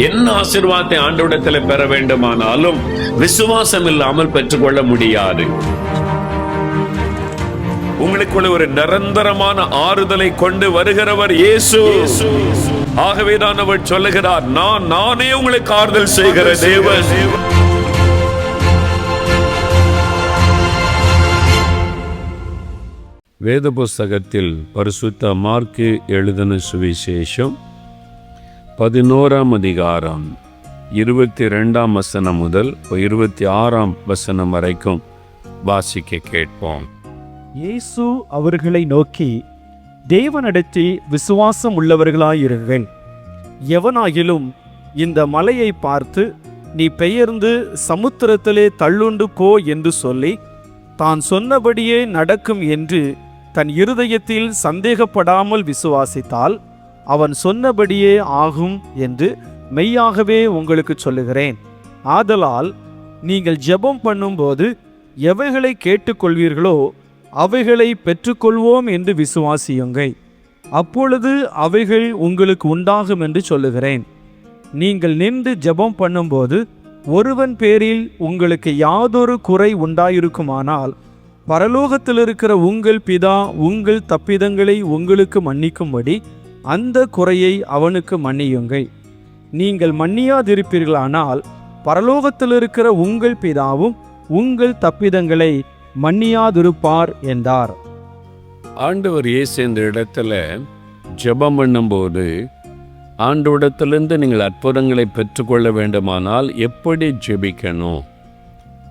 என்ன ஆசீர்வாதத்தை ஆண்டவரிடத்தில் பெற வேண்டுமானாலும் விசுவாசம் இல்லாமல் பெற்றுக்கொள்ள முடியாது. உங்களுக்குள்ள ஒரு நிரந்தரமான ஆறுதலை கொண்டு வருகிறவர் இயேசு. ஆகவேதான் அவர் சொல்லுகிறார், நானே உங்களுக்கு ஆறுதல் செய்கிற தேவன். வேத புஸ்தகத்தில் பரிசுத்த மார்க்கு எழுதின சுவிசேஷம் 11ஆம் அதிகாரம் 22ஆம் வசனம் முதல் 26ஆம் வசனம் வரைக்கும் வாசிக்க கேட்போம். இயேசு அவர்களை நோக்கி, தேவனிடத்தில் விசுவாசம் உள்ளவர்களாயிருங்கள். எவனாகிலும் இந்த மலையை பார்த்து, நீ பெயர்ந்து சமுத்திரத்திலே தள்ளுண்டு போ என்று சொல்லி தான் சொன்னபடியே நடக்கும் என்று தன் இருதயத்தில் சந்தேகப்படாமல் விசுவாசித்தால் அவன் சொன்னபடியே ஆகும் என்று மெய்யாகவே உங்களுக்கு சொல்லுகிறேன். ஆதலால் நீங்கள் ஜெபம் பண்ணும்போது எவைகளை கேட்டுக்கொள்வீர்களோ அவைகளை பெற்றுக்கொள்வோம் என்று விசுவாசியுங்கள். அப்பொழுது அவைகள் உங்களுக்கு உண்டாகும் என்று சொல்லுகிறேன். நீங்கள் நின்று ஜெபம் பண்ணும்போது ஒருவன் பேரில் உங்களுக்கு யாதொரு குறை உண்டாயிருக்குமானால் பரலோகத்தில் இருக்கிற உங்கள் பிதா உங்கள் தப்பிதங்களை உங்களுக்கு மன்னிக்கும்படி அந்த குறையை அவனுக்கு மன்னியுங்கள். நீங்கள் மன்னியாதிருப்பீர்களானால் பரலோகத்தில் இருக்கிற உங்கள் பிதாவும் உங்கள் தப்பிதங்களை மன்னியாதிருப்பார் என்றார். ஆண்டவர் இயேசு இந்த இடத்துல ஜெபம் பண்ணும்போது ஆண்டவரிடத்திலிருந்து நீங்கள் அற்புதங்களை பெற்றுக்கொள்ள வேண்டுமானால் எப்படி ஜெபிக்கணும்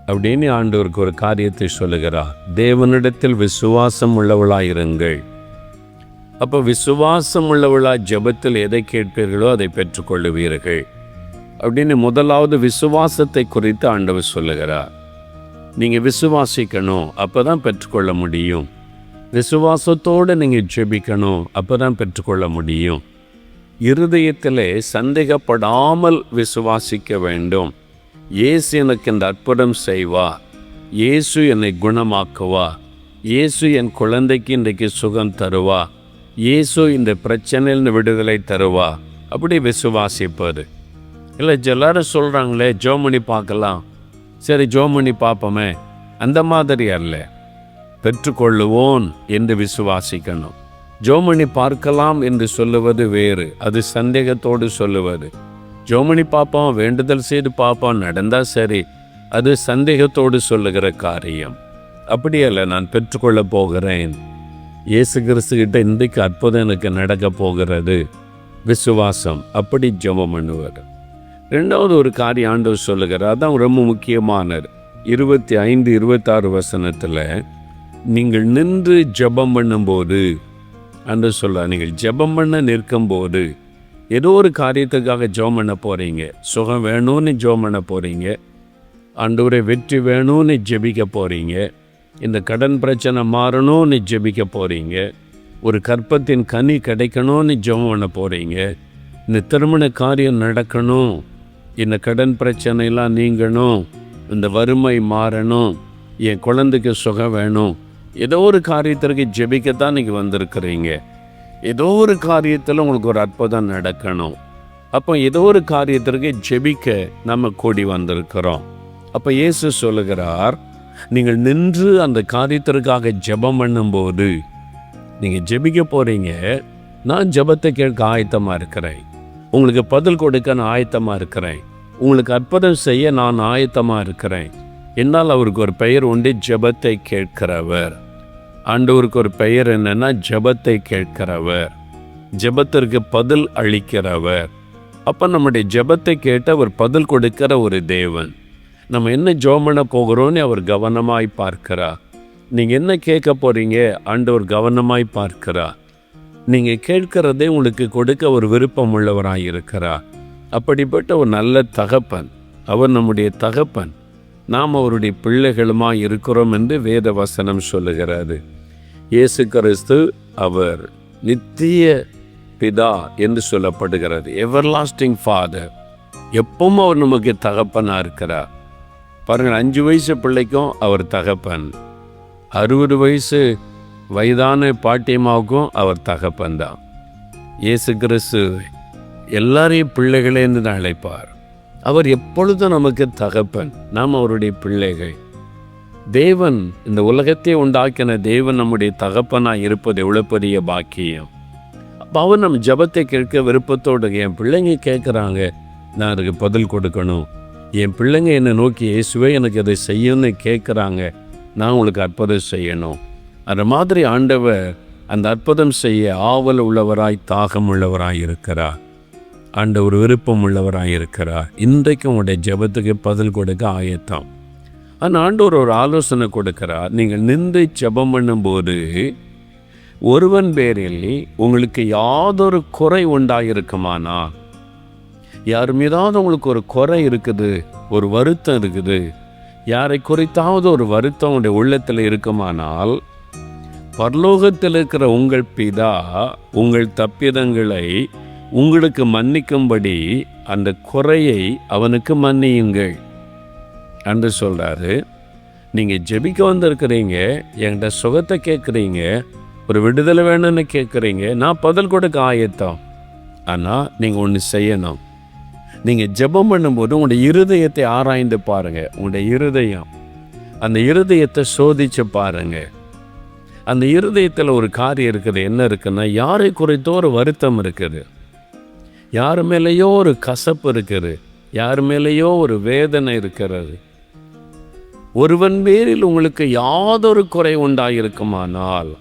அப்படின்னு ஆண்டவருக்கு ஒரு காரியத்தை சொல்லுகிறார். தேவனிடத்தில் விசுவாசம் உள்ளவளாயிருங்கள். அப்போ விசுவாசம் உள்ளவளா ஜெபத்தில் எதை கேட்பீர்களோ அதை பெற்றுக்கொள்ளுவீர்கள் அப்படின்னு முதலாவது விசுவாசத்தை குறித்து ஆண்டவர் சொல்லுகிறார். நீங்கள் விசுவாசிக்கணும், அப்போ தான் பெற்றுக்கொள்ள முடியும். விசுவாசத்தோடு நீங்கள் ஜெபிக்கணும், அப்போ தான் பெற்றுக்கொள்ள முடியும். இருதயத்திலே சந்தேகப்படாமல் விசுவாசிக்க வேண்டும். இயேசு எனக்கு இந்த அற்புதம் செய்வா, இயேசு என்னை குணமாக்குவா, இயேசு என் குழந்தைக்கு இன்றைக்கு சுகம் தருவா, இயேசு இந்த பிரச்சனையில் விடுதலை தருவா, அப்படி விசுவாசிப்பது. இல்லை எல்லாரும் சொல்கிறாங்களே ஜெபம் பண்ணி பார்க்கலாம், சரி ஜெபம் பண்ணி பார்ப்போமே, அந்த மாதிரி அல்ல. பெற்றுக்கொள்ளுவோன் என்று விசுவாசிக்கணும். ஜெபம் பண்ணி பார்க்கலாம் என்று சொல்லுவது வேறு, அது சந்தேகத்தோடு சொல்லுவது. ஜெபம் பண்ணி பார்ப்போம், வேண்டுதல் செய்து பார்ப்போம், நடந்தால் சரி, அது சந்தேகத்தோடு சொல்லுகிற காரியம். அப்படியல்ல, நான் பெற்றுக்கொள்ள போகிறேன், இயேசு கிறிஸ்துக்கிட்ட இன்றைக்கு அற்புதம் எனக்கு நடக்க போகிறது, விசுவாசம். அப்படி ஜெபம் பண்ணுவார். ரெண்டாவது ஒரு காரியம் ஆண்டவர் சொல்லுகிறார், அதான் ரொம்ப முக்கியமானது. 25, 26 வசனத்தில் நீங்கள் நின்று ஜெபம் பண்ணும்போது அன்று சொல்ல, நீங்கள் ஜெபம் பண்ண நிற்கும்போது ஏதோ ஒரு காரியத்துக்காக ஜெபம் பண்ண போகிறீங்க, சுகம் வேணும்னு ஜெபம் பண்ண போகிறீங்க, ஆண்டவரே வெற்றி வேணும்னு ஜெபிக்க போகிறீங்க, இந்த கடன் பிரச்சனை மாறணும்னு ஜெபிக்க போகிறீங்க, ஒரு கற்பத்தின் கனி கிடைக்கணும்னு ஜெபம் பண்ண போகிறீங்க, இந்த திருமண காரியம் நடக்கணும், இந்த கடன் பிரச்சனைலாம் நீங்கணும், இந்த வறுமை மாறணும், என் குழந்தைக்கு சுகம் வேணும், ஏதோ ஒரு காரியத்திற்கு ஜெபிக்கத்தான் நீங்கள் வந்திருக்கிறீங்க. ஏதோ ஒரு காரியத்தில் உங்களுக்கு ஒரு அற்புதம் நடக்கணும். அப்போ ஏதோ ஒரு காரியத்திற்கு ஜெபிக்க நம்ம கூடி வந்திருக்கிறோம். அப்போ இயேசு சொல்லுகிறார், நீங்கள் நின்று அந்த காரியத்திற்காக ஜெபம் பண்ணும்போது நீங்கள் ஜெபிக்க போகிறீங்க, நான் ஜெபத்தை கேட்க ஆயத்தமாக இருக்கிறேன், உங்களுக்கு பதில் கொடுக்க நான் ஆயத்தமாக இருக்கிறேன், உங்களுக்கு அற்புதம் செய்ய நான் ஆயத்தமாக இருக்கிறேன். என்னால் அவருக்கு ஒரு பெயர் உண்டு, ஜெபத்தை கேட்கிறவர். ஆண்டவருக்கு ஒரு பெயர் என்னன்னா, ஜெபத்தை கேட்கிறவர், ஜெபத்திற்கு பதில் அளிக்கிறவர். அப்போ நம்முடைய ஜெபத்தை கேட்டு அவர் பதில் கொடுக்கிற ஒரு தேவன். நம்ம என்ன ஜெபம் பண்ண போகிறோன்னு அவர் கவனமாய் பார்க்கிறார். நீங்கள் என்ன கேட்க போகிறீங்க, ஆண்டவர் கவனமாய் பார்க்கிறார். நீங்கள் கேட்கிறதே உங்களுக்கு கொடுக்க ஒரு விருப்பம் உள்ளவராக இருக்கிறார். அப்படிப்பட்ட ஒரு நல்ல தகப்பன், அவர் நம்முடைய தகப்பன், நாம் அவருடைய பிள்ளைகளுமா இருக்கிறோம் என்று வேத வசனம் சொல்லுகிறாரு. இயேசு கிறிஸ்து அவர் நித்திய பிதா என்று சொல்லப்படுகிறது, எவர்லாஸ்டிங் ஃபாதர். எப்பவும் அவர் நமக்கு தகப்பனாக இருக்கிறார். பாருங்கள், 5 வயசு பிள்ளைக்கும் அவர் தகப்பன், 60 வயசு வயதான பாட்டியம்மாவுக்கும் அவர் தகப்பன் தான். இயேசு கிறிஸ்து எல்லாரையும் பிள்ளைகளே என்று தான் அழைப்பார். அவர் எப்பொழுதும் நமக்கு தகப்பன், நாம் அவருடைய பிள்ளைகள். தேவன், இந்த உலகத்தை உண்டாக்கின தேவன் நம்முடைய தகப்பனாக இருப்பது எவ்வளோ பெரிய பாக்கியம். அப்போ அவர் நம்ம ஜபத்தை கேட்க விருப்பத்தோடு, என் பிள்ளைங்க கேட்குறாங்க, நான் அதுக்கு பதில் கொடுக்கணும். என் பிள்ளைங்க என்னை நோக்கி இயேசுவே எனக்கு அதை செய்யணும்னு கேட்குறாங்க, நான் உங்களுக்கு அற்புதம் செய்யணும். அந்த மாதிரி ஆண்டவர் அந்த அற்புதம் செய்ய ஆவல் உள்ளவராய், தாகம் உள்ளவராய் இருக்கிறார். ஆண்டவர் விருப்பம் உள்ளவராய் இருக்கிறார். இன்றைக்கும் உங்களுடைய ஜபத்துக்கு பதில் கொடுக்க ஆயத்தம். ஆனால் ஆண்டவர் ஒரு ஆலோசனை கொடுக்கிறார். நீங்கள் நின்று ஜபம் பண்ணும்போது ஒருவன் பேரில் உங்களுக்கு யாதொரு குறை உண்டாயிருக்குமானா, யார் மீதாவது உங்களுக்கு ஒரு குறை இருக்குது, ஒரு வருத்தம் இருக்குது, யாரை குறித்தாவது ஒரு வருத்தம் உங்களுடைய உள்ளத்தில் இருக்குமானால், பரலோகத்தில் இருக்கிற உங்கள் பிதா உங்கள் தப்பிதங்களை உங்களுக்கு மன்னிக்கும்படி அந்த குறையை அவனுக்கு மன்னியுங்கள் என்று சொல்கிறாரு. நீங்கள் ஜெபிக்க வந்திருக்கிறீங்க, என்கிட்ட சுகத்தை கேட்குறீங்க, ஒரு விடுதலை வேணும்னு கேட்குறீங்க, நான் பதில் கொடுக்க ஆயத்தம். ஆனால் நீங்கள் ஒன்று செய்யணும். நீங்கள் ஜெபம் பண்ணும்போது உங்களுடைய இருதயத்தை ஆராய்ந்து பாருங்கள். உங்களுடைய இருதயம், அந்த இருதயத்தை சோதித்து பாருங்கள். அந்த இருதயத்தில் ஒரு காரியம் இருக்குது. என்ன இருக்குன்னா, யாரை குறித்தோ ஒரு வருத்தம் இருக்குது, யார் மேலேயோ ஒரு கசப்பு இருக்குது, யார் மேலேயோ ஒரு வேதனை இருக்கிறது. ஒருவன் பேரில் உங்களுக்கு யாதொரு குறை உண்டாயிருக்குமானால்,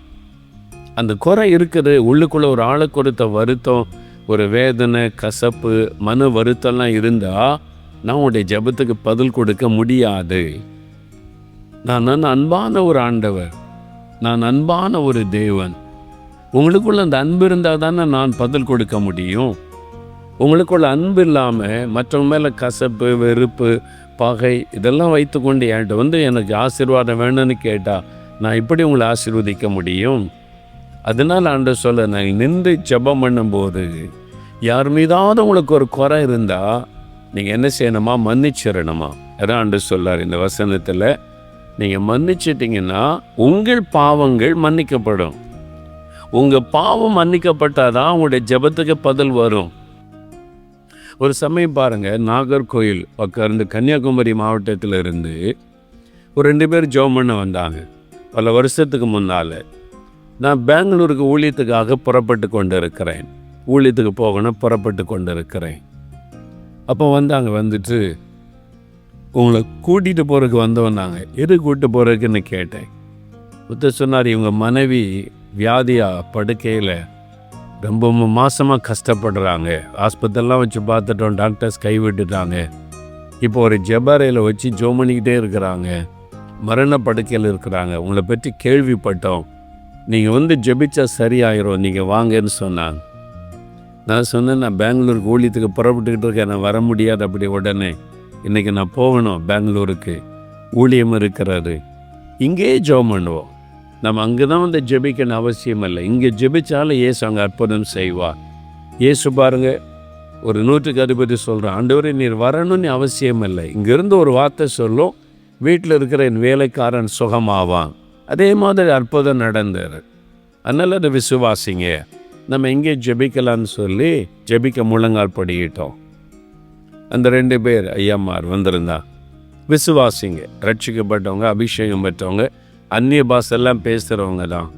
அந்த குறை இருக்குது, உள்ளுக்குள்ளே ஒரு ஆளை கொடுத்த வருத்தம், ஒரு வேதனை, கசப்பு, மன வருத்தம்லாம் இருந்தால் நான் உடைய ஜபத்துக்கு பதில் கொடுக்க முடியாது. நான் அன்பான ஒரு ஆண்டவர், நான் அன்பான ஒரு தேவன். உங்களுக்குள்ள அந்த அன்பு இருந்தால் தானே நான் பதில் கொடுக்க முடியும். உங்களுக்குள்ள அன்பு இல்லாமல் மற்றவங்க மேலே கசப்பு, வெறுப்பு, பகை இதெல்லாம் வைத்துக்கொண்டு என்கிட்ட எனக்கு ஆசீர்வாதம் வேணும்னு கேட்டால் நான் இப்படி உங்களை ஆசீர்வதிக்க முடியும்? அதனால் ஆண்டவர் சொல்ல, நான் நின்று ஜெபம் பண்ணும்போது யார் மீதாவது உங்களுக்கு ஒரு குறை இருந்தால் நீங்கள் என்ன செய்யணுமா? மன்னிச்சிடணுமா. அதான் ஆண்டவர் சொல்லார் இந்த வசனத்தில். நீங்கள் மன்னிச்சிட்டிங்கன்னா உங்கள் பாவங்கள் மன்னிக்கப்படும். உங்கள் பாவம் மன்னிக்கப்பட்டால் தான் உங்களுடைய ஜெபத்துக்கு பதில் வரும். ஒரு சமயம் பாருங்கள், நாகர்கோயில் பக்கம் இருந்து கன்னியாகுமரி மாவட்டத்தில் இருந்து ஒரு 2 பேர் ஜெபம் பண்ண வந்தாங்க. பல வருஷத்துக்கு முன்னால் நான் பெங்களூருக்கு ஊழியத்துக்காக புறப்பட்டு கொண்டு இருக்கிறேன். ஊழியத்துக்கு போகணும், புறப்பட்டு கொண்டு இருக்கிறேன். அப்போ வந்தாங்க. வந்துட்டு உங்களை கூட்டிகிட்டு போகிறதுக்கு வந்தாங்க. எது கூப்பிட்டு போகிறதுக்குன்னு கேட்டேன். புத்தர் சொன்னார், இவங்க மனைவி வியாதியாக படுக்கையில் ரொம்ப மாசமாக கஷ்டப்படுறாங்க. ஆஸ்பத்திரிலாம் வச்சு பார்த்துட்டோம், டாக்டர்ஸ் கைவிட்டுட்டாங்க. இப்போ ஒரு ஜெபரையில் வச்சு ஜெபம் பண்ணிக்கிட்டே இருக்கிறாங்க, மரண படுக்கையில் இருக்கிறாங்க. உங்களை பற்றி கேள்விப்பட்டோம், நீங்கள் ஜெபிச்சா சரியாயிரும், நீங்கள் வாங்கன்னு சொன்னாங்க. நான் சொன்னேன், நான் பெங்களூருக்கு ஊழியத்துக்கு புறப்பட்டுக்கிட்டு இருக்கேன், நான் வர முடியாது. அப்படி உடனே இன்றைக்கி நான் போகணும் பெங்களூருக்கு, ஊழியம் இருக்கிறாரு. இங்கேயே ஜெபம் பண்ணுவோம். நம்ம அங்கே தான் ஜெபிக்கணும் அவசியம் இல்லை. இங்கே ஜெபிச்சாலும் இயேசு அங்கே அற்புதம் செய்வார். இயேசு பாருங்க, ஒரு 100க்கு அதிபதி சொல்கிறேன், ஆண்டவரே நீர் வரணும்னு அவசியம் இல்லை, இங்கேருந்து ஒரு வார்த்தை சொல்லும், வீட்டில் இருக்கிற என் வேலைக்காரன் சுகமாவான். அதே மாதிரி அற்புதம் நடந்தார். அதனால் அதை விசுவாசிங்க. நம்ம எங்கே ஜெபிக்கலான்னு சொல்லி ஜெபிக்க முழங்கால் படிக்கிட்டோம். அந்த 2 பேர் ஐயாமார் வந்திருந்தா, விசுவாசிங்க, ரட்சிக்கப்பட்டவங்க, அபிஷேகம் பெற்றவங்க, அந்நிய பாஷெல்லாம் பேசுகிறவங்க தான்.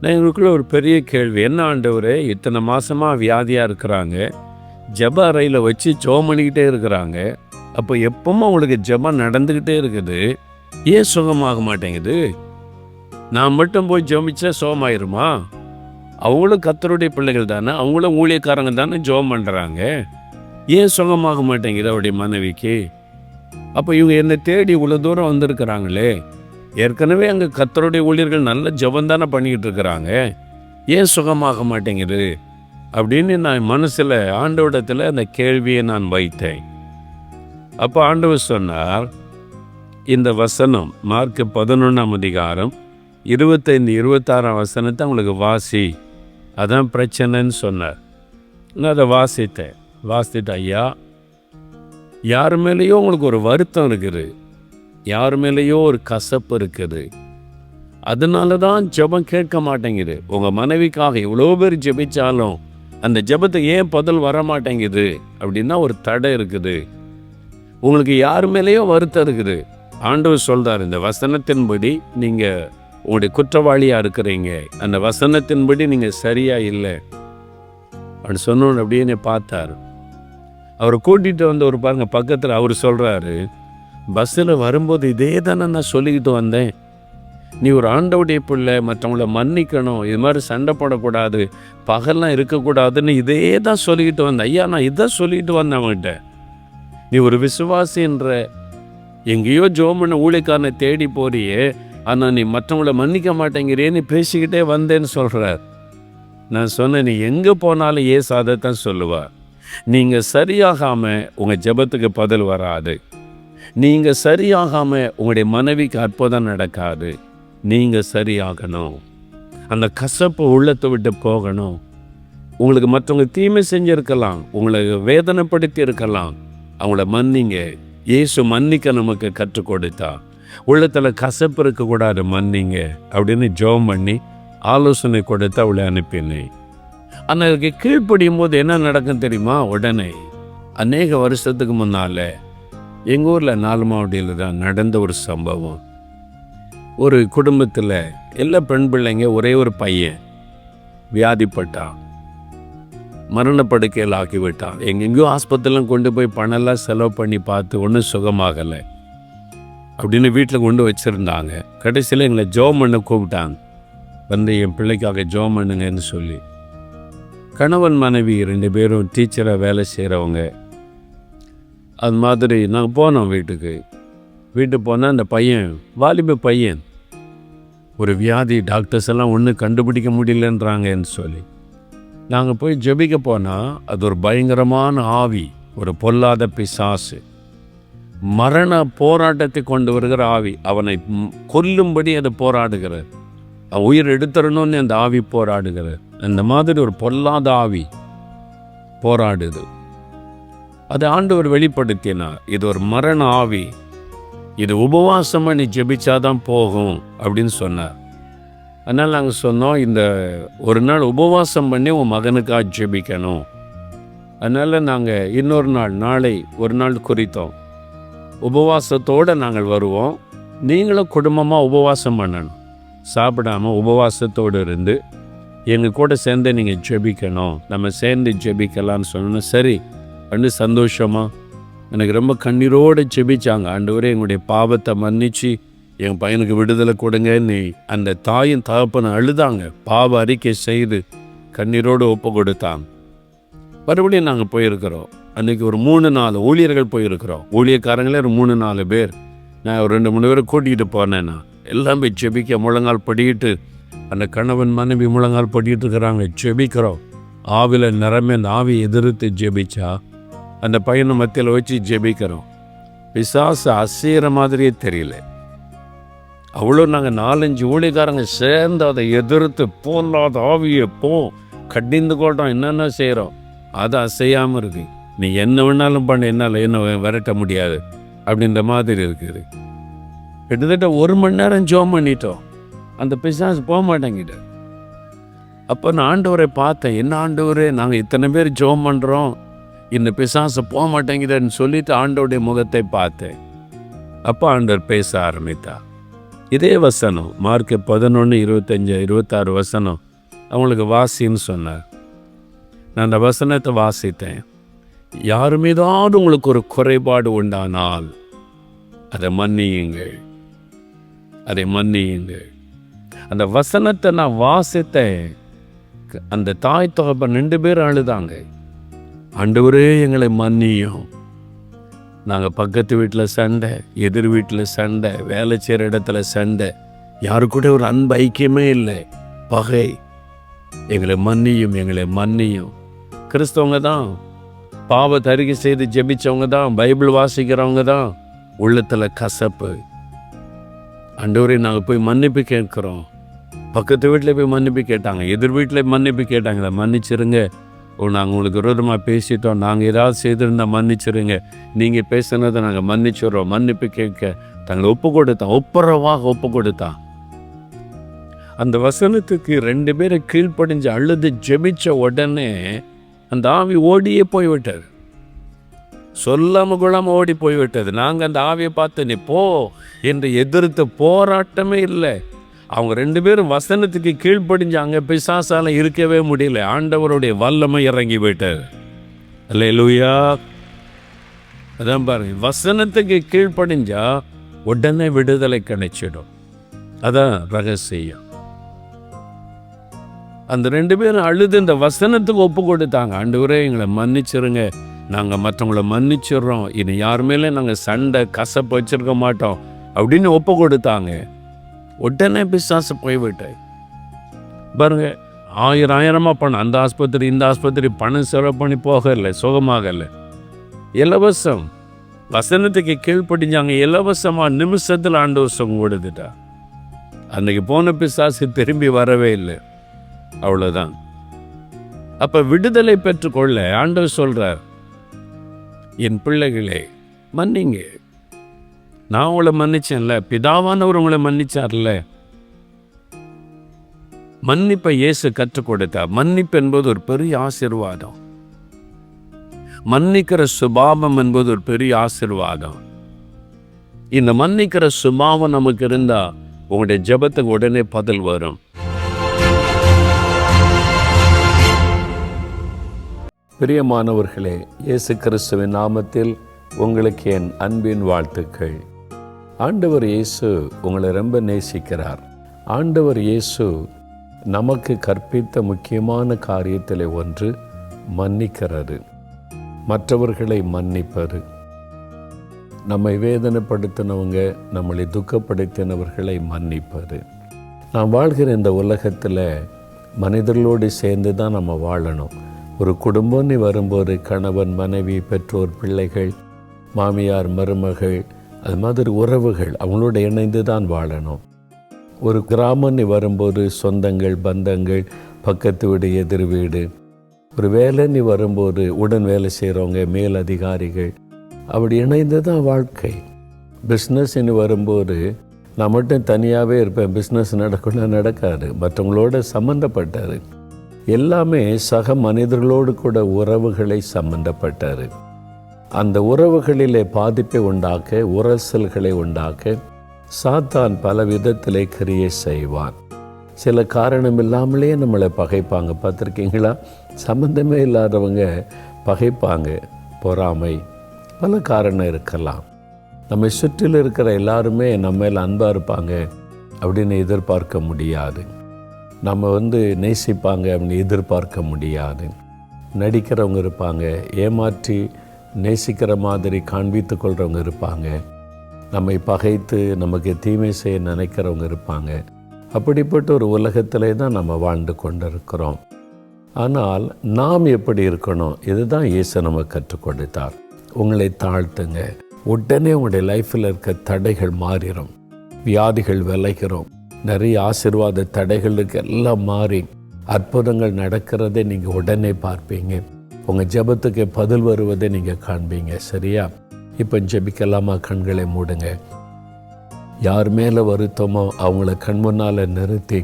நான் எங்களுக்குள்ள ஒரு பெரிய கேள்வி, என்ன ஆண்டவரே இத்தனை மாதமாக வியாதியாக இருக்கிறாங்க, ஜெப அறையில் வச்சு ஜெபம் பண்ணிக்கிட்டே இருக்கிறாங்க, அப்போ எப்பவும் அவங்களுக்கு ஜெபம் நடந்துக்கிட்டே இருக்குது, ஏன் சுகமாக மாட்டேங்குது? நான் மட்டும் போய் ஜெபிச்சா சுகமாயிருமா? அவங்களும் கர்த்தருடைய பிள்ளைகள் தானே, அவங்களும் ஊழியக்காரங்க தானே, ஜெபம் பண்ணுறாங்க, ஏன் சுகமாக மாட்டேங்குது அவருடைய மனைவிக்கு? அப்போ இவங்க என்னை தேடி இவ்வளோ தூரம் வந்திருக்கிறாங்களே, ஏற்கனவே அங்கே கர்த்தருடைய ஊழியர்கள் நல்ல ஜெபம் தானே பண்ணிக்கிட்டு இருக்கிறாங்க, ஏன் சுகமாக மாட்டேங்குது அப்படின்னு நான் மனசில் ஆண்டவரிடத்தில் அந்த கேள்வியை நான் வைத்தேன். அப்போ ஆண்டவர் சொன்னார், இந்த வசனம் மார்க் 11ஆம் அதிகாரம் 25-26 வசனத்தை அவங்களுக்கு வாசி, அதான் பிரச்சனைன்னு சொன்னார். நான் அதை வாசித்தேன். ஐயா, யார் மேலேயோ உங்களுக்கு ஒரு வருத்தம் இருக்குது, யார் மேலேயோ ஒரு கசப்பு இருக்குது, அதனால தான் ஜெபம் கேட்க மாட்டேங்குது. உங்கள் மனைவிக்காக எவ்வளோ பேர் ஜெபிச்சாலும் அந்த ஜெபத்துக்கு ஏன் பதில் வர மாட்டேங்குது அப்படின்னா ஒரு தடை இருக்குது. உங்களுக்கு யார் மேலேயோ வருத்தம் இருக்குது. ஆண்டவர் சொல்றார், இந்த வசனத்தின்படி நீங்கள் உங்களுடைய குற்றவாளியாக இருக்கிறீங்க, அந்த வசனத்தின்படி நீங்கள் சரியா இல்லை அப்படி சொன்னோன்னு அப்படியே என்னை பார்த்தார். அவரை கூட்டிகிட்டு வந்து ஒரு பாருங்க பக்கத்தில் அவர் சொல்கிறாரு, பஸ்ஸில் வரும்போது இதே தானே நான் சொல்லிக்கிட்டு வந்தேன், நீ ஒரு ஆண்டவுடைய பிள்ளை, மற்றவங்கள மன்னிக்கணும், இது மாதிரி சண்டை போடக்கூடாது, பகல்லாம் இருக்கக்கூடாதுன்னு இதே தான் சொல்லிக்கிட்டு வந்தேன். ஐயா நான் இதை சொல்லிக்கிட்டு வந்தேன் அவன்கிட்ட. நீ ஒரு விசுவாசின்ற எங்கேயோ ஜோமனை ஊழியக்காரனை தேடி போறியே, ஆனால் நீ மற்றவங்கள மன்னிக்க மாட்டேங்கிறேன்னு பேசிக்கிட்டே வந்தேன்னு சொல்கிறார். நான் சொன்னேன், நீ எங்கே போனாலும் ஏசு அதை தான் சொல்லுவார். நீங்கள் சரியாகாமல் உங்கள் ஜெபத்துக்கு பதில் வராது. நீங்கள் சரியாகாமல் உங்களுடைய மனைவிக்கு அற்புதம் நடக்காது. நீங்கள் சரியாகணும். அந்த கசப்பு உள்ளத்தை விட்டு போகணும். உங்களுக்கு மற்றவங்க தீமை செஞ்சுருக்கலாம், உங்களை வேதனைப்படுத்தி இருக்கலாம், அவங்கள மன்னிங்க. இயேசு மன்னிக்க நமக்கு கற்றுக் கொடுத்தா. உள்ளத்தில் கசப்பு இருக்கக்கூடாது, மன்னிங்க அப்படின்னு ஜெபம் பண்ணி ஆலோசனை கொடுத்து அவளை அனுப்பினேன். ஆனால் அதுக்கு கீழ்ப்படியும் போது என்ன நடக்கும் தெரியுமா? உடனே அநேக வருஷத்துக்கு முன்னால் எங்கள் ஊரில் 4 மாவட்டத்தில் தான் நடந்த ஒரு சம்பவம். ஒரு குடும்பத்தில் எல்லா பெண் பிள்ளைங்க, ஒரே ஒரு பையன் வியாதிப்பட்டான், மரணப்படுக்கையில் ஆக்கிவிட்டான். எங்கெங்கேயோ ஆஸ்பத்திரிலாம் கொண்டு போய் பணம்லாம் செலவு பண்ணி பார்த்து ஒன்றும் சுகமாகலை அப்படின்னு வீட்டில் கொண்டு வச்சுருந்தாங்க. கடைசியில் எங்களை ஜெபம் பண்ண கூப்பிட்டாங்க, வந்து என் பிள்ளைக்காக ஜெபம் பண்ணுங்கன்னு சொல்லி. கணவன் மனைவி 2 பேரும் டீச்சராக வேலை செய்கிறவங்க. அது மாதிரி நாங்கள் போனோம் வீட்டுக்கு போனால் அந்த பையன், வாலிப பையன், ஒரு வியாதி, டாக்டர்ஸ் எல்லாம் ஒன்றும் கண்டுபிடிக்க முடியலன்றாங்கன்னு சொல்லி நாங்கள் போய் ஜெபிக்க போனால் அது ஒரு பயங்கரமான ஆவி, ஒரு பொல்லாத பிசாசு, மரண போராட்டத்தை கொண்டு வருகிற ஆவி. அவனை கொல்லும்படி அது போராடுகிறது, அவன் உயிர் எடுத்துடணும்னு அந்த ஆவி போராடுகிறது. அந்த மாதிரி ஒரு பொல்லாத ஆவி போராடுது. அது ஆண்டவர் வெளிப்படுத்தினார், இது ஒரு மரண ஆவி, இது உபவாசம் பண்ணி ஜெபிச்சாதான் போகும் அப்படின்னு சொன்னார். அதனால் நாங்கள் சொன்னோம், இந்த ஒரு நாள் உபவாசம் பண்ணி உன் மகனுக்காக ஜெபிக்கணும். அதனால் நாங்கள் இன்னொரு நாள், நாளை ஒரு நாள் குறித்தோம், உபவாசத்தோடு நாங்கள் வருவோம், நீங்களும் குடும்பமாக உபவாசம் பண்ணணும், சாப்பிடாமல் உபவாசத்தோடு இருந்து எங்கள் கூட சேர்ந்து நீங்கள் ஜெபிக்கணும், நம்ம சேர்ந்து ஜெபிக்கலான்னு சொன்னோன்னா சரி பண்ணி சந்தோஷமாக எனக்கு ரொம்ப கண்ணீரோடு ஜெபிச்சாங்க. ஆண்டவரே எங்களுடைய பாவத்தை மன்னிச்சு என் பையனுக்கு விடுதலை கொடுங்க. நீ அந்த தாயின் தகப்பனை அழுதாங்க, பாவ அறிக்கை செய்து கண்ணீரோடு ஒப்பு கொடுத்தாங்க. மறுபடியும் நாங்கள் போயிருக்கிறோம். அன்றைக்கி ஒரு 3-4 ஊழியர்கள் போயிருக்கிறோம், ஊழியக்காரங்களே ஒரு 3-4 பேர். நான் ஒரு 2-3 பேரை கூட்டிகிட்டு போனேன். நான் எல்லாம் போய் ஜெபிக்க முழங்கால் படிக்கிட்டு, அந்த கணவன் மனைவி முழங்கால் படிக்கிட்டு இருக்கிறாங்க, ஜெபிக்கிறோம். ஆவில நிறமே அந்த ஆவியை எதிர்த்து ஜெபிச்சா அந்த பையனை மத்தியில் வச்சு ஜெபிக்கிறோம். பிசாசு அசைகிற மாதிரியே தெரியல. அவ்வளோ நாங்கள் 4-5 ஊழியக்காரங்க சேர்ந்து அதை எதிர்த்து போல்லாத ஆவியை கடிந்து கொள்றோம், என்னென்ன செய்கிறோம், அது அசையாமல் இருக்கு. நீ என்ன வேணாலும் பண்ண, என்னால் என்ன விரட்ட முடியாது அப்படின்ற மாதிரி இருக்குது. கிட்டத்தட்ட 1 மணி நேரம் ஜெபம் பண்ணிட்டோம், அந்த பிசாசு போக மாட்டேங்கிட்ட. அப்போ நான் ஆண்டவரை பார்த்தேன், என்ன ஆண்டவரே நாங்கள் இத்தனை பேர் ஜெபம் பண்ணுறோம், இந்த பிசாசு போக மாட்டேங்குதுன்னு சொல்லிட்டு ஆண்டவருடைய முகத்தை பார்த்தேன். அப்போ ஆண்டவர் பேச ஆரம்பித்தா. இதே வசனம் மார்க் 11:25-26 வசனம் அவங்களுக்கு வாசின்னு சொன்னார். நான் அந்த வசனத்தை வாசித்தேன். யார் மீதாவது உங்களுக்கு ஒரு குறைபாடு உண்டானால் அதை மன்னியுங்கள், அதை மன்னியுங்கள். அந்த வசனத்தை நான் வாசித்தேன். அந்த தாய் தகப்பன் 2 பேரும் அழுதாங்க, ஆண்டவரே எங்களை மன்னியும். நாங்கள் பக்கத்து வீட்டில் சண்டை, எதிர் வீட்டில் சண்டை, வேலை செய்கிற இடத்துல சண்டை, யாரு கூட ஒரு அன்பு ஐக்கியமே இல்லை, பகை. எங்களை மன்னியும், எங்களை மன்னியும். கிறிஸ்தவங்க தான், பாவத்தை அறிக்கை செய்து ஜெபிச்சவங்க தான், பைபிள் வாசிக்கிறவங்க தான், உள்ளத்தில் கசப்பு. ஆண்டவரே நாங்கள் போய் மன்னிப்பு கேட்குறோம். பக்கத்து வீட்டில் போய் மன்னிப்பு கேட்டாங்க, எதிர் வீட்டில் மன்னிப்பு கேட்டாங்களே, மன்னிச்சிருங்க, நாங்கள் உங்களுக்கு விரோதமாக பேசிட்டோம், நாங்கள் ஏதாவது செய்திருந்தால் மன்னிச்சிருங்க, நீங்கள் பேசுனதை நாங்கள் மன்னிச்சிடுறோம், மன்னிப்பு கேட்க தங்களை ஒப்பு கொடுத்தான், ஒப்புரவாக ஒப்பு கொடுத்தான். அந்த வசனத்துக்கு 2 பேரை கீழ்ப்படிஞ்சு அழுது ஜெபிச்ச உடனே அந்த ஆவி ஓடியே போய்விட்டது. சொல்லாம கொள்ளாம ஓடி போய்விட்டது. நாங்கள் அந்த ஆவியை பார்த்து நீ போ என்று எதிர்த்து போராட்டமே இல்லை. அவங்க 2 பேரும் வசனத்துக்கு கீழ்ப்படிஞ்சு அங்கே பிசாசால இருக்கவே முடியல. ஆண்டவருடைய வல்லமை இறங்கி போயிட்டார். அல்லேலூயா. அதான் பாருங்க, வசனத்துக்கு கீழ்ப்படிஞ்சா உடனே விடுதலை கிடைச்சிடும். அதான் ரகசியம். அந்த 2 பேரும் அழுது இந்த வசனத்துக்கு ஒப்பு கொடுத்தாங்க. ஆண்டவரே எங்களை மன்னிச்சிருங்க, நாங்கள் மற்றவங்கள மன்னிச்சிடுறோம், இனி யார் மேலே நாங்கள் சண்டை கசப்பு வச்சிருக்க மாட்டோம் அப்படின்னு ஒப்பு கொடுத்தாங்க. உடனே பிசாசு போய்விட்டாய். பாருங்க, ஆயிரமா பணம், அந்த ஆஸ்பத்திரி இந்த ஆஸ்பத்திரி பணம் செலவு பண்ணி போகலை, சுகமாகலை. இலவசம். வசனத்துக்கு கீழ்ப்படிஞ்சாங்க, இலவசமாக நிமிஷத்தில் ஆண்டவர் சுகம் கொடுத்துட்டா. அன்னைக்கு போன பிசாசு திரும்பி வரவே இல்லை. அவ்வளோதான். அப்போ விடுதலை பெற்றுக்கொள்ள ஆண்டவர் சொல்கிறார், என் பிள்ளைகளே மன்னிங்க, நான் உங்களை மன்னிச்சேன்ல, பிதாவானவர் உங்களை மன்னிச்சார்ல. மன்னிப்பை இயேசு கற்றுக் கொடுத்தார். மன்னிப்பு என்பது ஒரு பெரிய ஆசீர்வாதம். மன்னிக்கிற சுபாவம் என்பது ஒரு பெரிய ஆசீர்வாதம். இந்த மன்னிக்கிற சுபாவம் நமக்கு இருந்தா உங்களுடைய ஜெபத்துக்கு உடனே பதில் வரும். பிரியமானவர்களே, இயேசு கிறிஸ்துவின் நாமத்தில் உங்களுக்கு என் அன்பின் வாழ்த்துக்கள். ஆண்டவர் இயேசு உங்களை ரொம்ப நேசிக்கிறார். ஆண்டவர் இயேசு நமக்கு கற்பித்த முக்கியமான காரியத்தில் ஒன்று மன்னிக்கிறது, மற்றவர்களை மன்னிப்பது. நம்மை வேதனைப்படுத்தினவங்க, நம்மளை துக்கப்படுத்தினவர்களை மன்னிப்பது. நாம் வாழ்கிற இந்த உலகத்தில் மனிதர்களோடு சேர்ந்து தான் நம்ம வாழணும். ஒரு குடும்பம்னு வரும்போது கணவன் மனைவி பெற்றோர் பிள்ளைகள் மாமியார் மருமகள், அது மாதிரி உறவுகள், அவங்களோட இணைந்து தான் வாழணும். ஒரு கிராமம்னு வரும்போது சொந்தங்கள் பந்தங்கள், பக்கத்து வீடு எதிர் வீடு. ஒரு வேலைன்னு வரும்போது உடன் வேலை செய்கிறவங்க மேல் அதிகாரிகள், அப்படி இணைந்து தான் வாழ்க்கை. பிஸ்னஸ்ன்னு வரும்போது நான் மட்டும் தனியாகவே இருப்பேன், பிஸ்னஸ் நடக்கணும்னா நடக்காது, மற்றவங்களோட சம்மந்தப்பட்டார். எல்லாமே சக மனிதர்களோடு கூட உறவுகளை சம்பந்தப்பட்டார். அந்த உறவுகளிலே பாதிப்பை உண்டாக்க, உரசல்களை உண்டாக்க சாத்தான் பல விதத்திலே கிரியை செய்வான். சில காரணம் இல்லாமலே நம்மளை பகைப்பாங்க. பார்த்துருக்கீங்களா? சம்பந்தமே இல்லாதவங்க பகைப்பாங்க. பொறாமை, பல காரணம் இருக்கலாம். நம்மை சுற்றில் இருக்கிற எல்லாருமே நம்ம மேல் அன்பாக இருப்பாங்க அப்படின்னு எதிர்பார்க்க முடியாது. நம்ம நேசிப்பாங்க அப்படின்னு எதிர்பார்க்க முடியாது. நடிக்கிறவங்க இருப்பாங்க, ஏமாற்றி நேசிக்கிற மாதிரி காண்பித்து கொள்கிறவங்க இருப்பாங்க, நம்மை பகைத்து நமக்கு தீமை செய்ய நினைக்கிறவங்க இருப்பாங்க. அப்படிப்பட்ட ஒரு உலகத்திலே தான் நம்ம வாழ்ந்து கொண்டிருக்கிறோம். ஆனால் நாம் எப்படி இருக்கணும்? இதுதான் இயேசு நமக்கு கற்றுக் கொடுத்தார். உங்களை தாழ்த்துங்க, உடனே உங்களுடைய லைஃப்பில் இருக்க தடைகள் மாறிடும், வியாதிகள் விளைகிறோம், நிறைய ஆசீர்வாத தடைகளுக்கு எல்லாம் மாறி அற்புதங்கள் நடக்கிறதை நீங்கள் உடனே பார்ப்பீங்க. உங்கள் ஜெபத்துக்கு பதில் வருவதை நீங்கள் காண்பீங்க. சரியா? இப்போ ஜெபிக்கலாமா? கண்களை மூடுங்க. யார் மேலே வருத்தமோ அவங்கள கண் முன்னால் நிறுத்தி,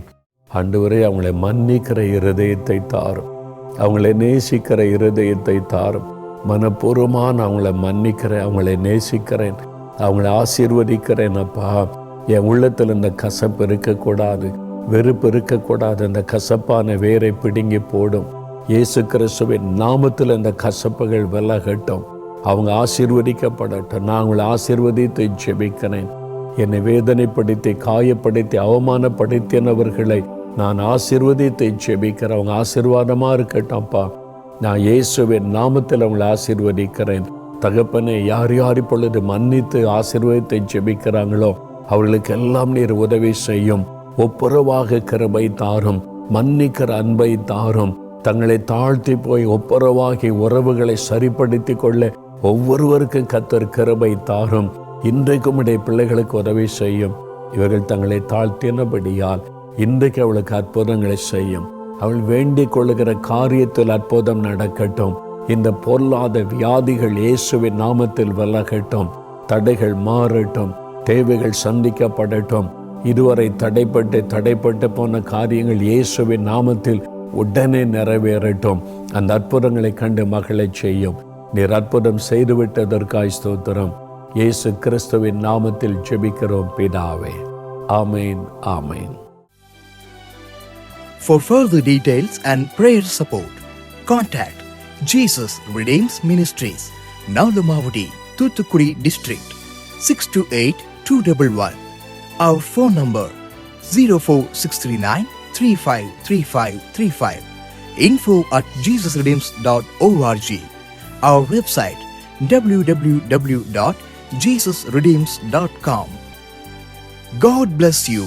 ஆண்டவரே அவங்களை மன்னிக்கிற இருதயத்தை தாரும், அவங்களை நேசிக்கிற இருதயத்தை தாரும். மனப்பூர்வமாக நான் அவங்கள மன்னிக்கிறேன், அவங்களை நேசிக்கிறேன், அவங்கள ஆசீர்வதிக்கிறேன். அப்பா, என் உள்ளத்தில் இந்த கசப்பு இருக்கக்கூடாது, வெறுப்பு இருக்கக்கூடாது. அந்த கசப்பான வேரை பிடுங்கி போடும். இயேசு கிறிஸ்துவின் நாமத்தில் இந்த கசப்புகள் விலகட்டும், அவங்க ஆசீர்வதிக்கப்படட்டும். நான் அவங்களை ஆசீர்வதித்து ஜெபிக்கிறேன். என்னை வேதனைப்படுத்தி காயப்படுத்தி அவமானப்படுத்தினவர்களை நான் ஆசீர்வதித்து ஜெபிக்கிறேன். அவங்க ஆசீர்வாதமாக இருக்கட்டும்ப்பா. நான் இயேசுவின் நாமத்தில் அவங்களை ஆசீர்வதிக்கிறேன். தகப்பனே, யார் யார் இப்பொழுது மன்னித்து ஆசீர்வதித்து ஜெபிக்கிறாங்களோ அவர்களுக்கு எல்லாம் நீர் உதவி செய்யும். ஒப்புரவாக கிருபை தாரும், மன்னிக்கிற அன்பை தாரும். தங்களை தாழ்த்தி போய் ஒப்புரவாகி உறவுகளை சரிப்படுத்தி கொள்ள ஒவ்வொருவருக்கும் கர்த்தர் கிருபை தாரும். இன்றைக்கும் உடைய பிள்ளைகளுக்கு உதவி செய்யும். இவர்கள் தங்களை தாழ்த்தினபடியால் இன்றைக்கு அவளுக்கு அற்புதங்களை செய்யும். அவள் வேண்டிக் கொள்ளுகிற காரியத்தில் அற்புதம் நடக்கட்டும். இந்த பொல்லாத வியாதிகள் இயேசுவின் நாமத்தில் விலகட்டும். தடைகள் மாறட்டும், தேவைகள் சந்திக்கப்படட்டும். இதுவரை தடைப்பட்டு போன காரியங்கள் இயேசுவின் நாமத்தில் உடனே நிறைவேறட்டும். அந்த அற்புதங்களை கண்டு மகிழச் செய்யும். நீர் அற்புதம் செய்துவிட்டதற்காய் ஸ்தோத்திரம். இயேசு கிறிஸ்துவின் நாமத்தில் ஜெபிக்கிறோம் பிதாவே. ஆமேன், ஆமேன். For further details and prayer support, contact Jesus Redeems Ministries, Nalumavudi, Thuthukudi District, 628-211. Our phone number 04639 353535. info@jesusredeems.org. Our website www.jesusredeems.com. God bless you.